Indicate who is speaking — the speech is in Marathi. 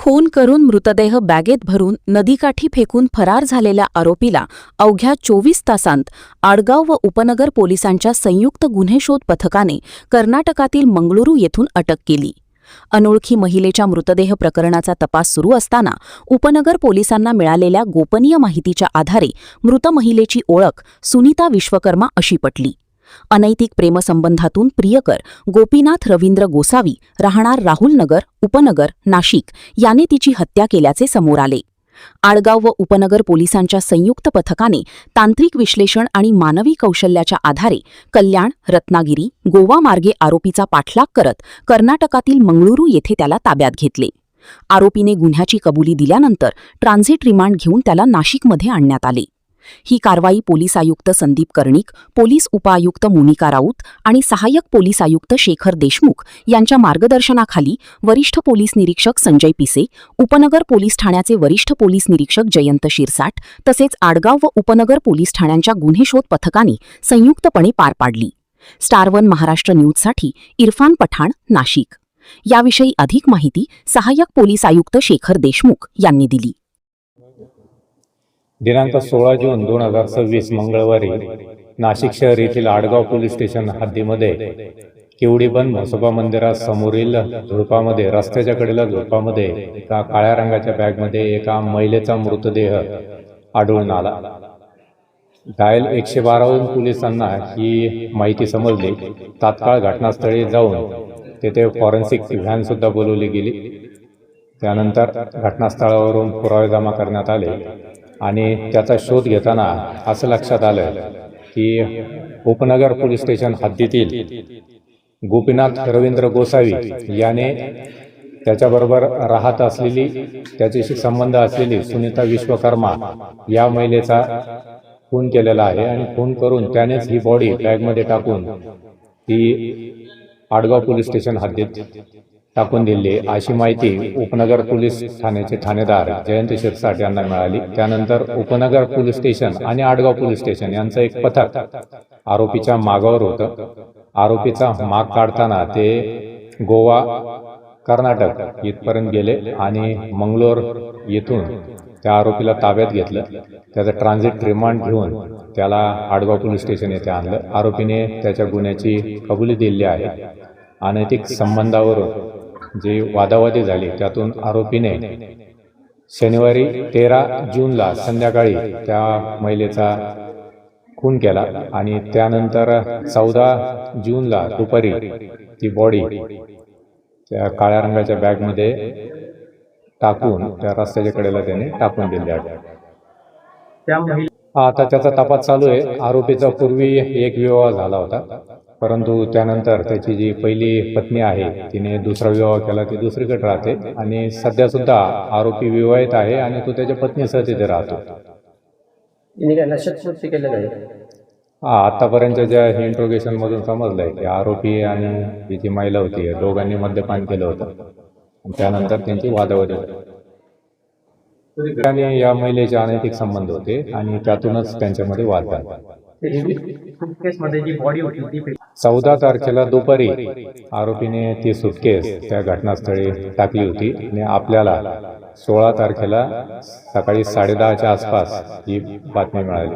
Speaker 1: खून करून मृतदेह बॅगेत भरून नदीकाठी फेकून फरार झालेल्या आरोपीला अवघ्या 24 तासांत आडगाव व उपनगर पोलिसांच्या संयुक्त गुन्हे शोध पथकाने कर्नाटकातील मंगळुरू येथून अटक केली. अनोळखी महिलेच्या मृतदेह प्रकरणाचा तपास सुरू असताना उपनगर पोलिसांना मिळालेल्या गोपनीय माहितीच्या आधारे मृत महिलेची ओळख सुनीता विश्वकर्मा अशी पटली. अनैतिक प्रेमसंबंधातून प्रियकर गोपीनाथ रवींद्र गोसावी राहणार राहुलनगर उपनगर नाशिक याने तिची हत्या केल्याचे समोर आले. आडगाव व उपनगर पोलिसांच्या संयुक्त पथकाने तांत्रिक विश्लेषण आणि मानवी कौशल्याच्या आधारे कल्याण रत्नागिरी गोवा मार्गे आरोपीचा पाठलाग करत कर्नाटकातील मंगळुरू येथे त्याला ताब्यात घेतले. आरोपीने गुन्ह्याची कबुली दिल्यानंतर ट्रान्झिट रिमांड घेऊन त्याला नाशिकमध्ये आणण्यात आले. ही कारवाई पोलीस आयुक्त संदीप कर्णिक, पोलीस उपआयुक्त मोनिका राऊत आणि सहाय्यक पोलीस आयुक्त शेखर देशमुख यांच्या मार्गदर्शनाखाली वरिष्ठ पोलीस निरीक्षक संजय पिसे, उपनगर पोलीस ठाण्याचे वरिष्ठ पोलीस निरीक्षक जयंत शिरसाट तसेच आडगाव व उपनगर पोलीस ठाण्यांच्या गुन्हे शोध पथकाने संयुक्तपणे पार पाडली. स्टार वन महाराष्ट्र न्यूजसाठी इरफान पठाण, नाशिक. याविषयी अधिक माहिती सहाय्यक पोलीस आयुक्त शेखर देशमुख यांनी दिली.
Speaker 2: दिनांक 16 जून 2026 मंगळवारी नाशिक शहर येथील आडगाव पोलीस स्टेशन हद्दीमध्ये केवडीबंद म्हसोबा मंदिरासमोरील झुडपामध्ये रस्त्याच्या कडेला झुडपामध्ये एका काळ्या रंगाच्या बॅगमध्ये एका महिलेचा मृतदेह आढळून आला. डायल 112 पोलिसांना ही माहिती समजली. तात्काळ घटनास्थळी जाऊन तेथे फॉरेन्सिक व्हॅनसुद्धा बोलवली गेली. त्यानंतर घटनास्थळावरून पुरावे जमा करण्यात आले आणि त्याचा शोध घेताना असं लक्षात आलं की उपनगर पोलीस स्टेशन हद्दीतील गोपीनाथ रवींद्र गोसावी याने त्याच्याबरोबर राहत असलेली त्याच्याशी संबंध असलेली सुनीता विश्वकर्मा या महिलेचा खून केलेला आहे आणि खून करून त्यानेच ही बॉडी बॅगमध्ये टाकून ती आडगाव पोलीस स्टेशन हद्दीत टाकून दिली अशी माहिती उपनगर पोलीस ठाण्याचे ठाणेदार जयंत शिरसाट यांना मिळाली. त्यानंतर उपनगर पोलीस स्टेशन आणि आडगाव पोलीस स्टेशन यांचं एक पथक आरोपीच्या मागावर होतं. आरोपीचा माग काढताना ते गोवा कर्नाटक इथपर्यंत गेले आणि मंगलोर येथून त्या आरोपीला ताब्यात घेतलं. त्याचं ट्रान्झिट रिमांड घेऊन त्याला आडगाव पोलीस स्टेशन येथे आणलं. आरोपीने त्याच्या गुन्ह्याची कबुली दिली आहे. अनैतिक संबंधावरून जी वादावादी झाली त्यातून आरोपीने शनिवारी 13 जूनला संध्याकाळी त्या महिलेचा खून केला आणि त्यानंतर 14 जूनला दुपारी ती बॉडी त्या काळ्या रंगाच्या बॅगमध्ये टाकून त्या रस्त्याच्या कडेला त्याने टाकून दिली आहे. आता त्याचा तपास चालू आहे. आरोपीचा पूर्वी एक विवाह झाला होता, परंतु त्यानंतर त्याची जी पहिली पत्नी आहे तिने दुसरा विवाह केला. ती दुसरीकडे राहते आणि सध्या सुद्धा आरोपी विवाहित आहे आणि तो त्याच्या पत्नीसह तिथे राहतो. आतापर्यंत ज्या इंट्रोगेशन मधून समजलंय की आरोपी आणि ही जी महिला होती दोघांनी मद्यपान केलं होतं. त्यानंतर त्यांची वादावादी होती आणि या महिलेचे अनैतिक संबंध होते आणि त्यातूनच त्यांच्यामध्ये वाद झाला. 14 तारखेला दुपारी आरोपीने ती सुटकेस त्या घटनास्थळी टाकली होती आणि आपल्याला 16 तारखेला सकाळी 10:30च्या आसपास ही बातमी मिळाली.